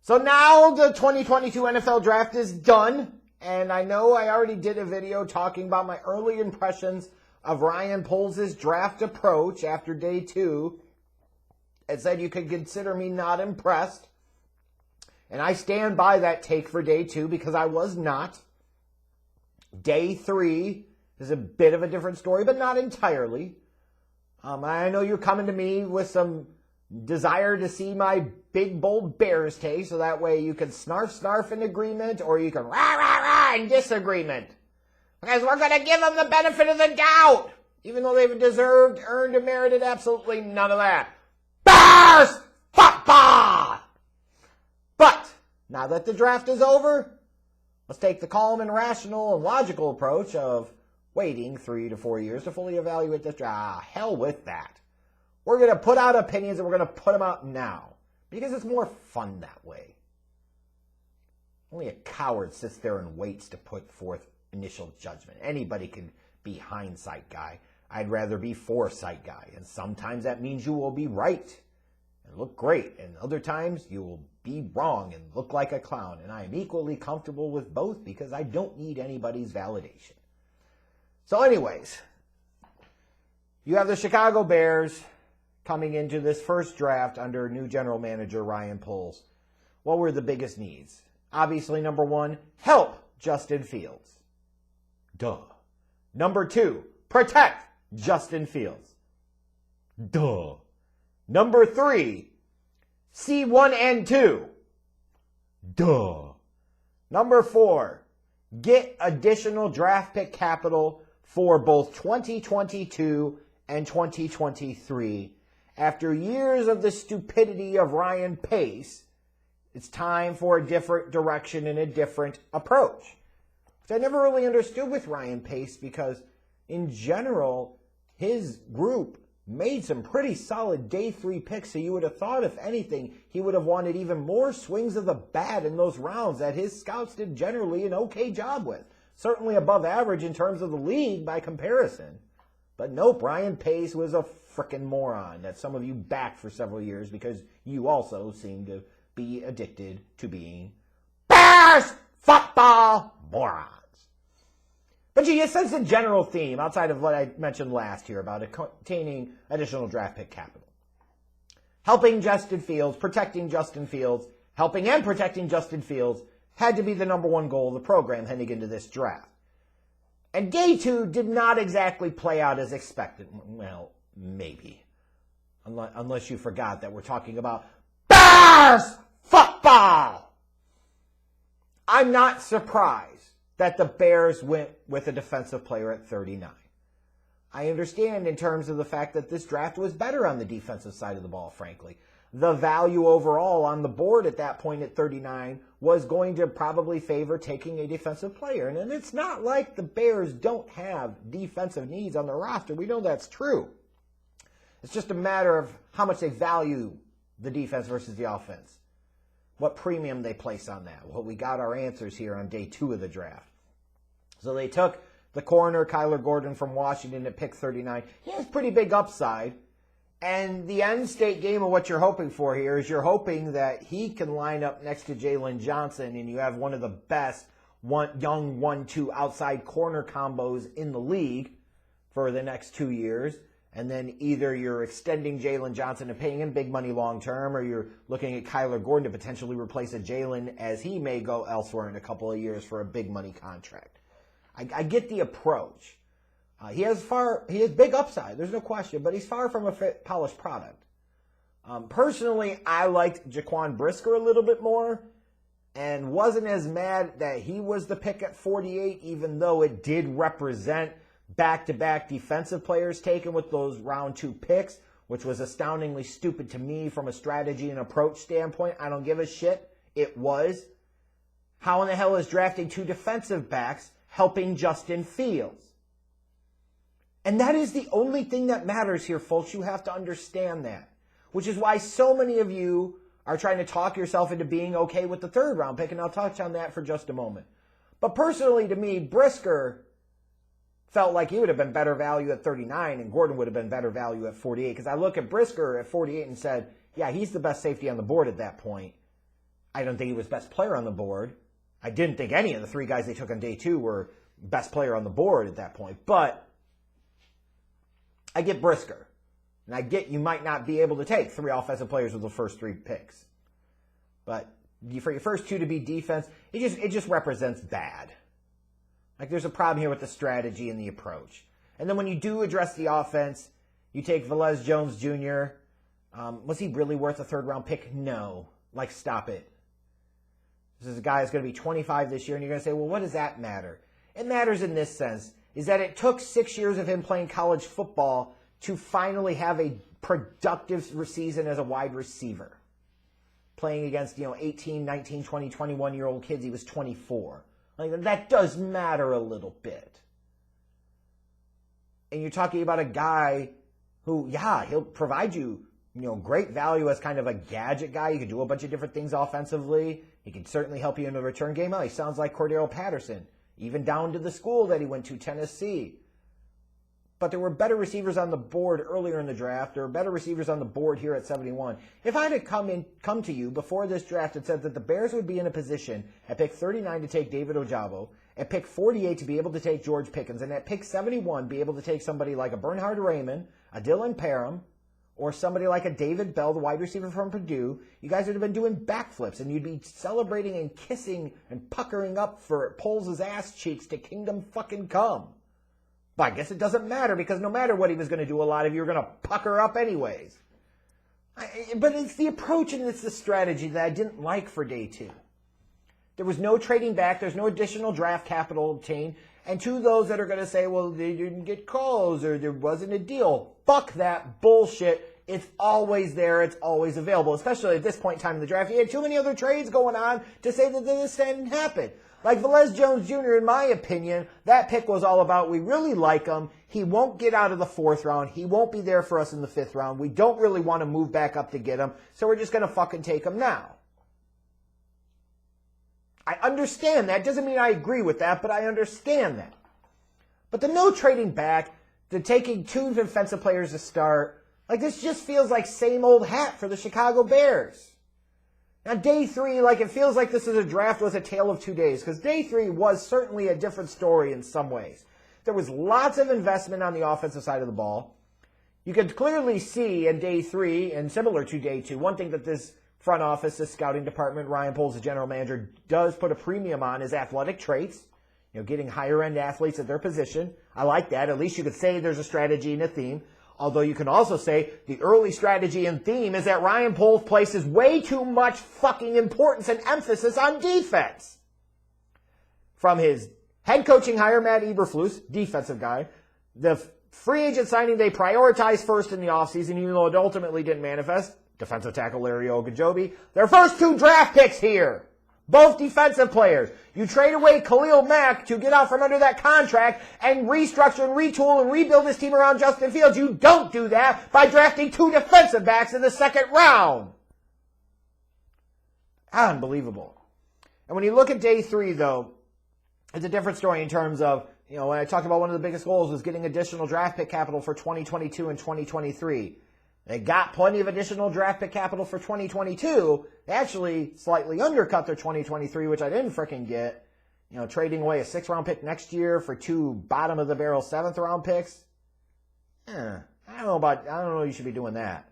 So now the 2022 NFL Draft is done, and I know I already did a video talking about my early impressions of Ryan Poles' draft approach after day 2. It said you could consider me not impressed, and I stand by that take for day 2 because I was not. Day 3 is a bit of a different story, but not entirely. I know you're coming to me with some desire to see my big, bold Bears take, so that way you can snarf in agreement, or you can rah in disagreement. Because we're going to give them the benefit of the doubt, even though they've deserved, earned, and merited absolutely none of that. Bears football! But now that the draft is over, let's take the calm and rational and logical approach of waiting 3 to 4 years to fully evaluate this draft. Hell with that. We're going to put out opinions, and we're going to put them out now because it's more fun that way. Only a coward sits there and waits to put forth initial judgment. Anybody can be hindsight guy. I'd rather be foresight guy. And sometimes that means you will be right and look great. And other times you will be wrong and look like a clown. And I am equally comfortable with both because I don't need anybody's validation. So anyways, you have the Chicago Bears coming into this first draft under new general manager Ryan Poles. What were the biggest needs? Obviously, number 1, help Justin Fields. Duh. Number 2, protect Justin Fields. Duh. Number 3, C1 and 2. Duh. Number 4, get additional draft pick capital for both 2022 and 2023. After years of the stupidity of Ryan Pace, it's time for a different direction and a different approach. Which I never really understood with Ryan Pace because, in general, his group made some pretty solid day 3 picks, so you would have thought, if anything, he would have wanted even more swings of the bat in those rounds that his scouts did generally an okay job with. Certainly above average in terms of the league by comparison. But nope, Ryan Pace was a frickin' moron that some of you backed for several years because you also seem to be addicted to being Bears football morons. But you sense the general theme outside of what I mentioned last here about obtaining additional draft pick capital. Helping Justin Fields, protecting Justin Fields, helping and protecting Justin Fields had to be the number 1 goal of the program heading into this draft. And day 2 did not exactly play out as expected. Well, maybe. Unless you forgot that we're talking about Bears football! I'm not surprised that the Bears went with a defensive player at 39. I understand in terms of the fact that this draft was better on the defensive side of the ball, frankly. The value overall on the board at that point at 39 was going to probably favor taking a defensive player. And it's not like the Bears don't have defensive needs on their roster. We know that's true. It's just a matter of how much they value the defense versus the offense. What premium they place on that. Well, we got our answers here on day 2 of the draft. So they took the corner, Kyler Gordon from Washington at pick 39. He has pretty big upside. And the end state game of what you're hoping for here is you're hoping that he can line up next to Jalen Johnson and you have one of the best young 1-2 outside corner combos in the league for the next 2 years. And then either you're extending Jalen Johnson and paying him big money long term, or you're looking at Kyler Gordon to potentially replace a Jalen as he may go elsewhere in a couple of years for a big money contract. I get the approach. He has big upside, there's no question, but he's far from a polished product. Personally, I liked Jaquan Brisker a little bit more and wasn't as mad that he was the pick at 48, even though it did represent back-to-back defensive players taken with those round 2 picks, which was astoundingly stupid to me from a strategy and approach standpoint. I don't give a shit. It was. How in the hell is drafting 2 defensive backs helping Justin Fields? And that is the only thing that matters here, folks. You have to understand that. Which is why so many of you are trying to talk yourself into being okay with the 3rd round pick, and I'll touch on that for just a moment. But personally, to me, Brisker felt like he would have been better value at 39 and Gordon would have been better value at 48. Because I look at Brisker at 48 and said, yeah, he's the best safety on the board at that point. I don't think he was best player on the board. I didn't think any of the 3 guys they took on day 2 were best player on the board at that point. But I get Brisker. And I get you might not be able to take 3 offensive players with the first 3 picks. But for your first 2 to be defense, it just represents bad. Like there's a problem here with the strategy and the approach. And then when you do address the offense, you take Bayless Jones Jr. Was he really worth a 3rd-round pick? No. Like, stop it. This is a guy that's going to be 25 this year, and you're going to say, well, what does that matter? It matters in this sense, is that it took 6 years of him playing college football to finally have a productive season as a wide receiver. Playing against, 18, 19, 20, 21-year-old kids. He was 24. Like, that does matter a little bit. And you're talking about a guy who, he'll provide you, great value as kind of a gadget guy. He can do a bunch of different things offensively. He can certainly help you in the return game. He sounds like Cordero Patterson, even down to the school that he went to, Tennessee. But there were better receivers on the board earlier in the draft. There were better receivers on the board here at 71. If I had come to you before this draft and said that the Bears would be in a position at pick 39 to take David Ojabo, at pick 48 to be able to take George Pickens, and at pick 71 be able to take somebody like a Bernhard Raymond, a Dylan Parham, or somebody like a David Bell, the wide receiver from Purdue, you guys would have been doing backflips, and you'd be celebrating and kissing and puckering up for Poles' ass cheeks to kingdom fucking come. But I guess it doesn't matter, because no matter what he was going to do, a lot of you are going to pucker up anyways. But it's the approach and it's the strategy that I didn't like for day 2. There was no trading back. There's no additional draft capital obtained. And to those that are going to say, well, they didn't get calls or there wasn't a deal, fuck that bullshit. It's always there. It's always available, especially at this point in time in the draft. You had too many other trades going on to say that this didn't happen. Like Bayless Jones Jr., in my opinion, that pick was all about, we really like him. He won't get out of the 4th round. He won't be there for us in the 5th round. We don't really want to move back up to get him, so we're just going to fucking take him now. I understand that. Doesn't mean I agree with that, but I understand that. But the no trading back, the taking 2 defensive players to start, like this just feels like same old hat for the Chicago Bears. Now, day 3, it feels like this is a draft with a tale of 2 days, because day 3 was certainly a different story in some ways. There was lots of investment on the offensive side of the ball. You could clearly see in day 3, and similar to day 2, one thing that this front office, this scouting department, Ryan Poles, the general manager, does put a premium on is athletic traits. Getting higher-end athletes at their position. I like that. At least you could say there's a strategy and a theme. Although you can also say the early strategy and theme is that Ryan Poles places way too much fucking importance and emphasis on defense. From his head coaching hire, Matt Eberflus, defensive guy, the free agent signing they prioritized first in the offseason, even though it ultimately didn't manifest, defensive tackle Larry Ogunjobi, their first 2 draft picks here. Both defensive players. You trade away Khalil Mack to get out from under that contract and restructure and retool and rebuild this team around Justin Fields. You don't do that by drafting 2 defensive backs in the 2nd round. Unbelievable. And when you look at day 3, though, it's a different story in terms of, when I talked about one of the biggest goals was getting additional draft pick capital for 2022 and 2023. They got plenty of additional draft pick capital for 2022. They actually slightly undercut their 2023, which I didn't freaking get. Trading away a 6th-round pick next year for 2 bottom-of-the-barrel 7th-round picks. I don't know you should be doing that.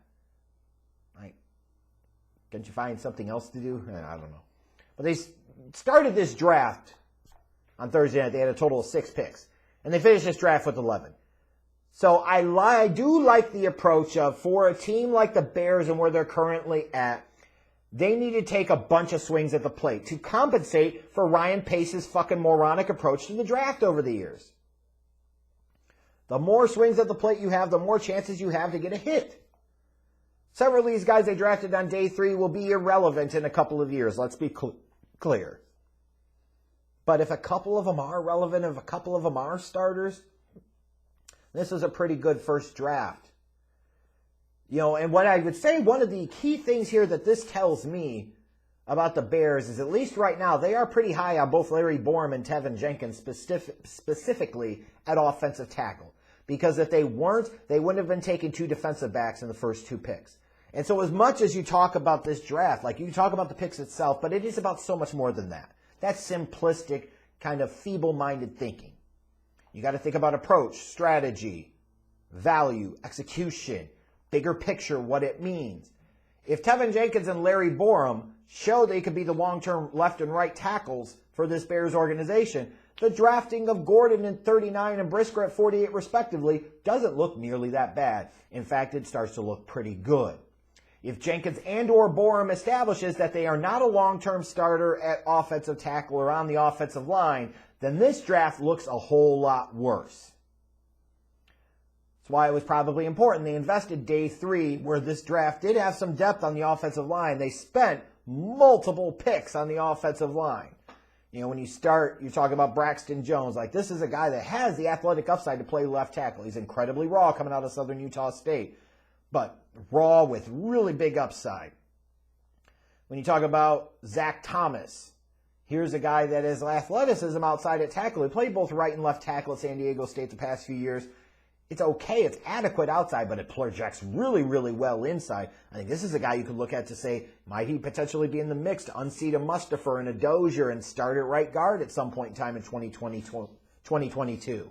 Can't you find something else to do? I don't know. But they started this draft on Thursday night. They had a total of 6 picks. And they finished this draft with 11. So I do like the approach of, for a team like the Bears and where they're currently at, they need to take a bunch of swings at the plate to compensate for Ryan Pace's fucking moronic approach to the draft over the years. The more swings at the plate you have, the more chances you have to get a hit. Several of these guys they drafted on day 3 will be irrelevant in a couple of years. Let's be clear. But if a couple of them are relevant, if a couple of them are starters, this is a pretty good first draft. And what I would say, one of the key things here that this tells me about the Bears is, at least right now, they are pretty high on both Larry Borom and Tevin Jenkins, specifically at offensive tackle. Because if they weren't, they wouldn't have been taking 2 defensive backs in the first 2 picks. And so as much as you talk about this draft, like you talk about the picks itself, but it is about so much more than that. That's simplistic, kind of feeble-minded thinking. You got to think about approach, strategy, value, execution, bigger picture, what it means. If Tevin Jenkins and Larry Borom show they could be the long-term left and right tackles for this Bears organization, the drafting of Gordon at 39 and Brisker at 48 respectively doesn't look nearly that bad. In fact, it starts to look pretty good. If Jenkins and or Borom establishes that they are not a long-term starter at offensive tackle or on the offensive line, then this draft looks a whole lot worse. That's why it was probably important. They invested day 3, where this draft did have some depth on the offensive line. They spent multiple picks on the offensive line. You know, when you start, you talk about Braxton Jones. Like, this is a guy that has the athletic upside to play left tackle. He's incredibly raw coming out of Southern Utah State, but raw with really big upside. When you talk about Zach Thomas, here's a guy that has athleticism outside at tackle. He played both right and left tackle at San Diego State the past few years. It's okay. It's adequate outside, but it projects really, really well inside. I think this is a guy you could look at to say, might he potentially be in the mix to unseat a Mustapher and a Dozier and start at right guard at some point in time in 2022?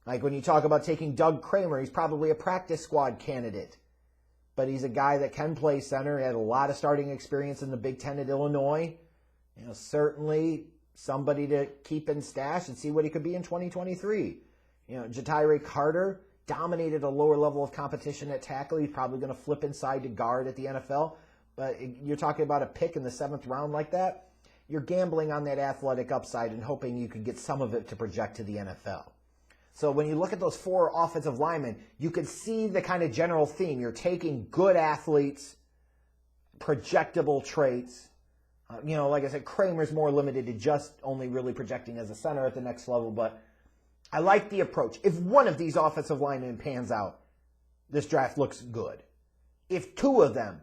Like when you talk about taking Doug Kramer, he's probably a practice squad candidate. But he's a guy that can play center. He had a lot of starting experience in the Big Ten at Illinois. You know, certainly somebody to keep in stash and see what he could be in 2023. You know, Ja'Tyre Carter dominated a lower level of competition at tackle. He's probably going to flip inside to guard at the NFL. But you're talking about a pick in the 7th round like that. You're gambling on that athletic upside and hoping you can get some of it to project to the NFL. So when you look at those 4 offensive linemen, you can see the kind of general theme. You're taking good athletes, projectable traits. You know, like I said, Kramer's more limited to just only really projecting as a center at the next level, but I like the approach. If one of these offensive linemen pans out, this draft looks good. If 2 of them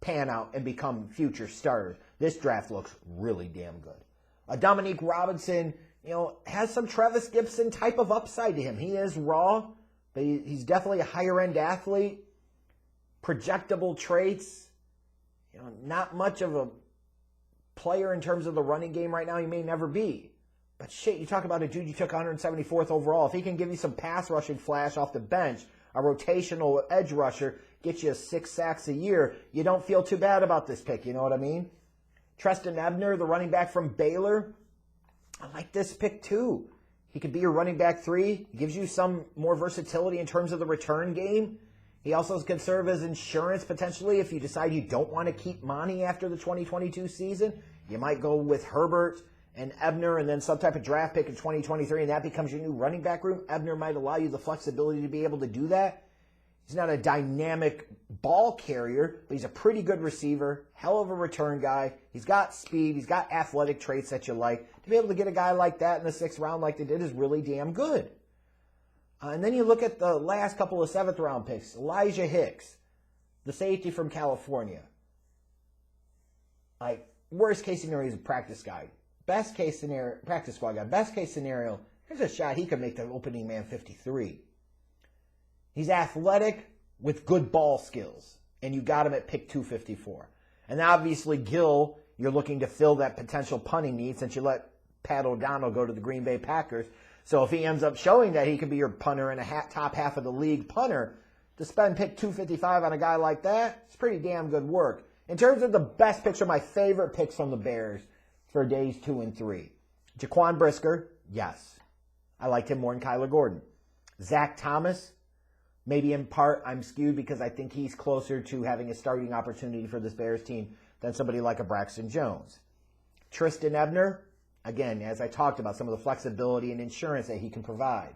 pan out and become future starters, this draft looks really damn good. Dominique Robinson, you know, has some Trevis Gibson type of upside to him. He is raw, but he's definitely a higher-end athlete. Projectable traits. You know, not much of a player in terms of the running game right now. He may never be. But shit, you talk about a dude you took 174th overall. If he can give you some pass rushing flash off the bench, a rotational edge rusher, get you 6 sacks a year, you don't feel too bad about this pick. You know what I mean? Treston Ebner, the running back from Baylor, I like this pick too. He could be your running back 3. He gives you some more versatility in terms of the return game. He also can serve as insurance potentially if you decide you don't want to keep Monty after the 2022 season. You might go with Herbert and Ebner and then some type of draft pick in 2023, and that becomes your new running back room. Ebner might allow you the flexibility to be able to do that. He's not a dynamic ball carrier, but he's a pretty good receiver, hell of a return guy. He's got speed. He's got athletic traits that you like. To be able to get a guy like that in the 6th round like they did is really damn good. And then you look at the last couple of 7th round picks. Elijah Hicks, the safety from California. Like, worst case scenario, he's a practice guy. Best case scenario, practice squad guy. Best case scenario, there's a shot he could make the opening man 53. He's athletic with good ball skills, and you got him at pick 254. And obviously, Gill, you're looking to fill that potential punting need since you let Pat O'Donnell go to the Green Bay Packers. So if he ends up showing that he could be your punter and a top half of the league punter, to spend pick 255 on a guy like that, it's pretty damn good work. In terms of the best picks, are my favorite picks from the Bears for days 2 and 3. Jaquan Brisker, yes. I liked him more than Kyler Gordon. Zach Thomas, maybe in part I'm skewed because I think he's closer to having a starting opportunity for this Bears team than somebody like a Braxton Jones. Treston Ebner, again, as I talked about, some of the flexibility and insurance that he can provide.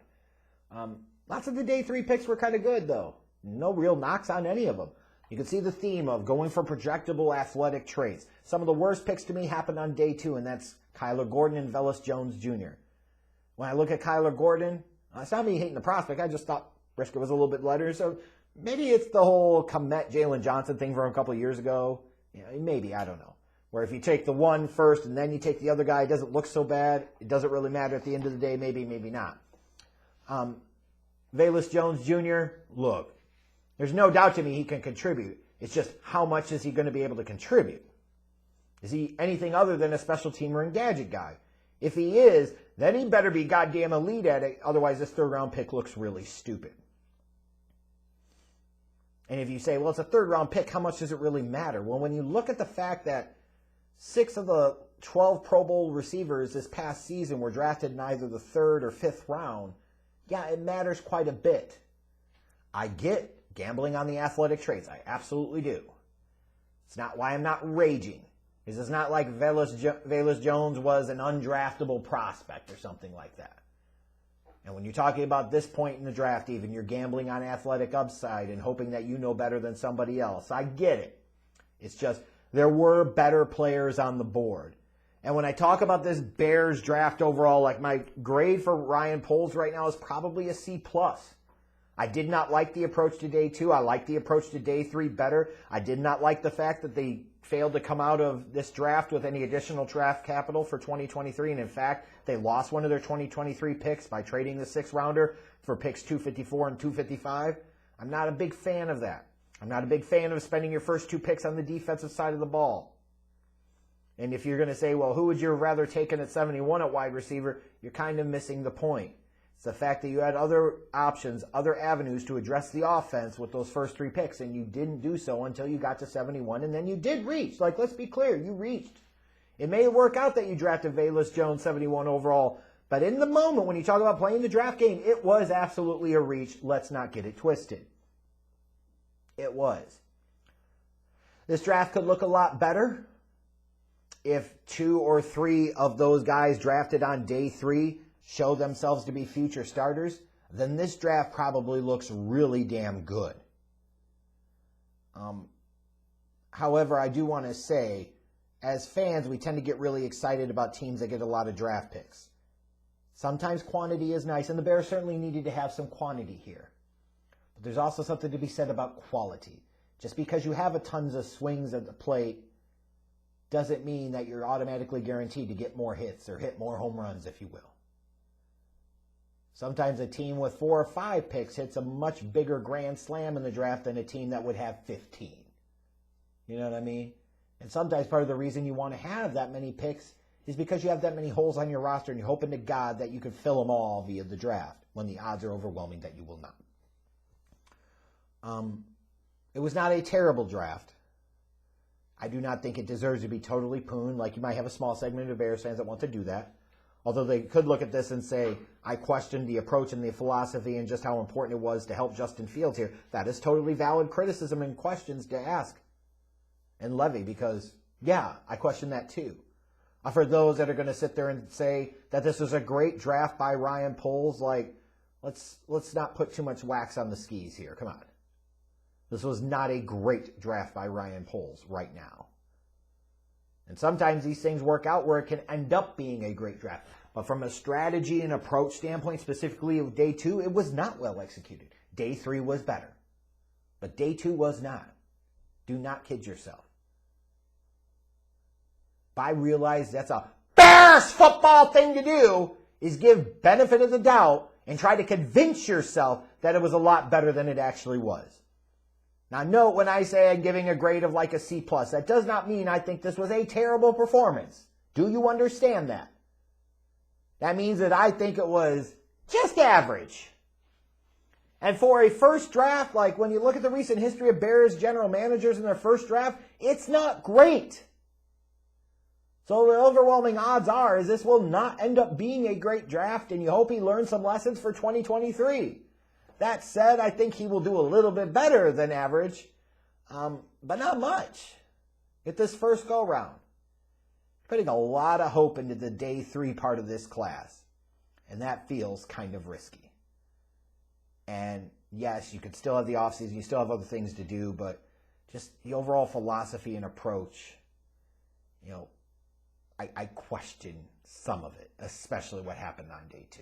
Lots of the day 3 picks were kind of good, though. No real knocks on any of them. You can see the theme of going for projectable athletic traits. Some of the worst picks to me happened on day 2, and that's Kyler Gordon and Bayless Jones Jr. When I look at Kyler Gordon, it's not me hating the prospect. I just thought Brisker was a little bit lighter. So maybe it's the whole Komet Jalen Johnson thing from a couple of years ago. You know, maybe, I don't know. Where if you take the one first and then you take the other guy, it doesn't look so bad. It doesn't really matter at the end of the day. Maybe, maybe not. Bayless Jones Jr., look, there's no doubt to me he can contribute. It's just how much is he going to be able to contribute? Is he anything other than a special teamer and gadget guy? If he is, then he better be goddamn elite at it. Otherwise, this third-round pick looks really stupid. And if you say, well, it's a third-round pick, how much does it really matter? Well, when you look at the fact that 6 of the 12 Pro Bowl receivers this past season were drafted in either the 3rd or 5th round, yeah, it matters quite a bit. I get gambling on the athletic traits. I absolutely do. It's not why I'm not raging. It's not like Bayless Jones was an undraftable prospect or something like that. And when you're talking about this point in the draft even, you're gambling on athletic upside and hoping that you know better than somebody else. I get it. It's just there were better players on the board. And when I talk about this Bears draft overall, like my grade for Ryan Poles right now is probably a C+. I did not like the approach to day 2. I like the approach to day 3 better. I did not like the fact that they failed to come out of this draft with any additional draft capital for 2023. And in fact, they lost one of their 2023 picks by trading the 6th rounder for picks 254 and 255. I'm not a big fan of that. I'm not a big fan of spending your first 2 picks on the defensive side of the ball. And if you're going to say, well, who would you have rather taken at 71 at wide receiver, you're kind of missing the point. It's the fact that you had other options, other avenues to address the offense with those first 3 picks, and you didn't do so until you got to 71, and then you did reach. Like, let's be clear, you reached. It may work out that you drafted Bayless Jones 71 overall, but in the moment when you talk about playing the draft game, it was absolutely a reach. Let's not get it twisted. It was. This draft could look a lot better if 2 or 3 of those guys drafted on day 3 show themselves to be future starters, then this draft probably looks really damn good. However, I do want to say, as fans, we tend to get really excited about teams that get a lot of draft picks. Sometimes quantity is nice, and the Bears certainly needed to have some quantity here. But there's also something to be said about quality. Just because you have a tons of swings at the plate doesn't mean that you're automatically guaranteed to get more hits or hit more home runs, if you will. Sometimes a team with 4 or 5 picks hits a much bigger grand slam in the draft than a team that would have 15. You know what I mean? And sometimes part of the reason you want to have that many picks is because you have that many holes on your roster and you're hoping to God that you can fill them all via the draft when the odds are overwhelming that you will not. It was not a terrible draft. I do not think it deserves to be totally pooned, like you might have a small segment of Bears fans that want to do that. Although they could look at this and say, I questioned the approach and the philosophy and just how important it was to help Justin Fields here. That is totally valid criticism and questions to ask and levy because, yeah, I question that too. For those that are going to sit there and say that this was a great draft by Ryan Poles, like, let's not put too much wax on the skis here. Come on. This was not a great draft by Ryan Poles right now. And sometimes these things work out where it can end up being a great draft. But from a strategy and approach standpoint, specifically of day 2, it was not well executed. Day 3 was better. But day 2 was not. Do not kid yourself. I realize that's a Bears football thing to do, is give benefit of the doubt and try to convince yourself that it was a lot better than it actually was. Now note when I say I'm giving a grade of like a C+, that does not mean I think this was a terrible performance. Do you understand that? That means that I think it was just average. And for a first draft, like when you look at the recent history of Bears general managers in their first draft, it's not great. So the overwhelming odds are is this will not end up being a great draft, and you hope he learns some lessons for 2023. That said, I think he will do a little bit better than average, but not much at this first go-round. Putting a lot of hope into the day 3 part of this class, and that feels kind of risky. And yes, you could still have the offseason, you still have other things to do, but just the overall philosophy and approach, I question some of it, especially what happened on day 2.